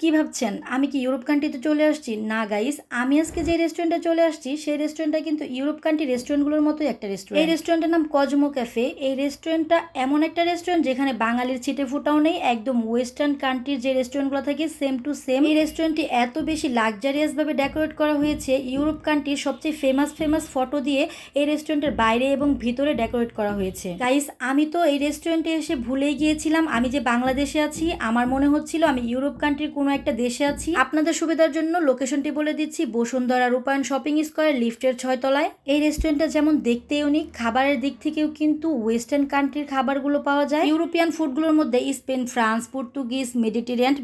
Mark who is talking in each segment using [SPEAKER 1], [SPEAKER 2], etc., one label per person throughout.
[SPEAKER 1] কি ভাবছেন আমি কি ইউরোপ কান্ট্রিতে চলে আসছি? না গাইস, আমি আজকে যে রেস্টুরেন্টে চলে আসছি সেই রেস্টুরেন্টটা কিন্তু ইউরোপ কান্ট্রি রেস্টুরেন্টগুলোর মতোই একটা রেস্টুরেন্ট। এই রেস্টুরেন্টের নাম কজমো ক্যাফে। এই রেস্টুরেন্টটা এমন একটা রেস্টুরেন্ট যেখানে বাঙালির ছিটে ফুটাও নেই, একদম ওয়েস্টার্ন কান্ট্রির যে রেস্টুরেন্টগুলো থাকে সেম টু সেম। এই রেস্টুরেন্টটি এত বেশি লাক্সারিয়াস ভাবে ডেকোরেট করা হয়েছে, ইউরোপ কান্ট্রির সবচেয়ে ফেমাস ফটো দিয়ে এই রেস্টুরেন্টের বাইরে এবং ভিতরে ডেকোরেট করা হয়েছে। গাইস, আমি তো এই রেস্টুরেন্টে এসে ভুলেই গিয়েছিলাম আমি যে বাংলাদেশে আছি। আমার মনে হচ্ছিল আমি ইউরোপ কান্ট্রির কোনো একটা দেশে আছি। আপনাদের সুবিধার জন্য লোকেশনটি বলে দিচ্ছি, বসুন্ধরা রূপায়ণ শপিং স্কয়ার লিফটের 6 তলায়। এই রেস্টুরেন্টটা যেমন দেখতে ইউনিক, খাবারের দিক থেকেও কিন্তু ওয়েস্টার্ন কান্ট্রির খাবারগুলো পাওয়া যায়। ইউরোপিয়ান ফুডগুলোর মধ্যে স্পেন, ফ্রান্স, পর্তুগিজ,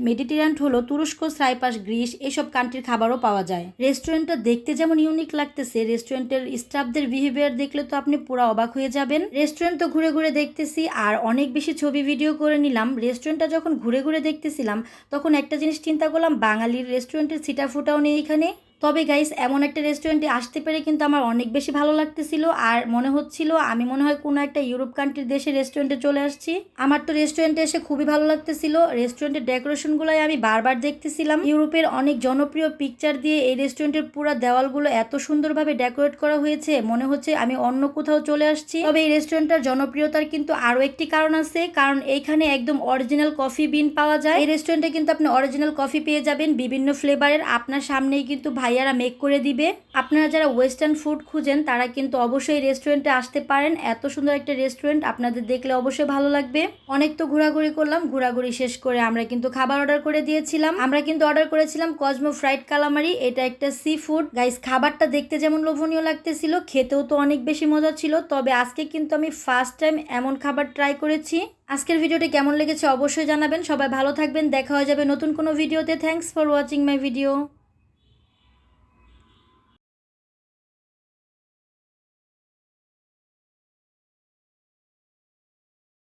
[SPEAKER 1] মেডিটেরিয়ান হলো তুরস্ক, সাইপ্রাস, গ্রিস, এসব কান্ট্রির খাবারও পাওয়া যায়। রেস্টুরেন্টটা দেখতে যেমন ইউনিক লাগতেছে, রেস্টুরেন্টের স্টাফদের বিহেভিয়ার দেখলে তো আপনি পুরো অবাক হয়ে যাবেন। রেস্টুরেন্ট তো ঘুরে ঘুরে দেখতেছি আর অনেক বেশি ছবি ভিডিও করে নিলাম। রেস্টুরেন্টটা যখন ঘুরে ঘুরে দেখতেছিলাম তখন একটা জিনিস চিন্তা করলাম, বাঙালির রেস্টুরেন্টের ছিটা ফুটাও নেই এখানে। তবে গাইস, এমন একটা রেস্টুরেন্টে আসতে পেরে কিন্তু আমার অনেক বেশি ভালো লাগতেছিল আর মনে হচ্ছিল আমি মনে হয় কোনো একটা ইউরোপ কান্ট্রির দেশে রেস্টুরেন্টে চলে আসছি। আমার তো রেস্টুরেন্টে এসে খুবই ভালো লাগতেছিল। রেস্টুরেন্টের ডেকোরেশনগুলোই আমি বারবার দেখতেছিলাম। ইউরোপের অনেক জনপ্রিয় পিকচার দিয়ে এই রেস্টুরেন্টের পুরো দেওয়ালগুলো এত সুন্দরভাবে ডেকোরেট করা হয়েছে, মনে হচ্ছে আমি অন্য কোথাও চলে আসছি। তবে এই রেস্টুরেন্টটার জনপ্রিয়তার কিন্তু আরো একটি কারণ আছে, কারণ এইখানে একদম অরিজিনাল কফি বিন পাওয়া যায়। এই রেস্টুরেন্টে কিন্তু আপনি অরিজিনাল কফি পেয়ে যাবেন বিভিন্ন ফ্লেভারের, আপনার সামনেই কিন্তু ভাইয়ারা মেক করে দিবে। আপনারা যারা ওয়েস্টার্ন ফুড খুঁজেন তারা কিন্তু অবশ্যই রেস্টুরেন্টে আসতে পারেন। এত সুন্দর একটা রেস্টুরেন্ট, আপনাদের দেখলে অবশ্যই ভালো লাগবে। অনেক তো ঘোরাঘুরি করলাম, ঘোরাঘুরি শেষ করে আমরা কিন্তু খাবার অর্ডার করে দিয়েছিলাম। আমরা কিন্তু অর্ডার করেছিলাম কসমো ফ্রাইড কালামারি। এটা একটা সি ফুড। গাইস, খাবারটা দেখতে যেমন লোভনীয় লাগতেছিল, খেতেও তো অনেক বেশি মজা ছিল। তবে আজকে কিন্তু আমি ফার্স্ট টাইম এমন খাবার ট্রাই করেছি। আজকের ভিডিওটি কেমন লেগেছে অবশ্যই জানাবেন। সবাই ভালো থাকবেন, দেখা হয়ে যাবে নতুন কোনো ভিডিওতে। Thanks for watching my video.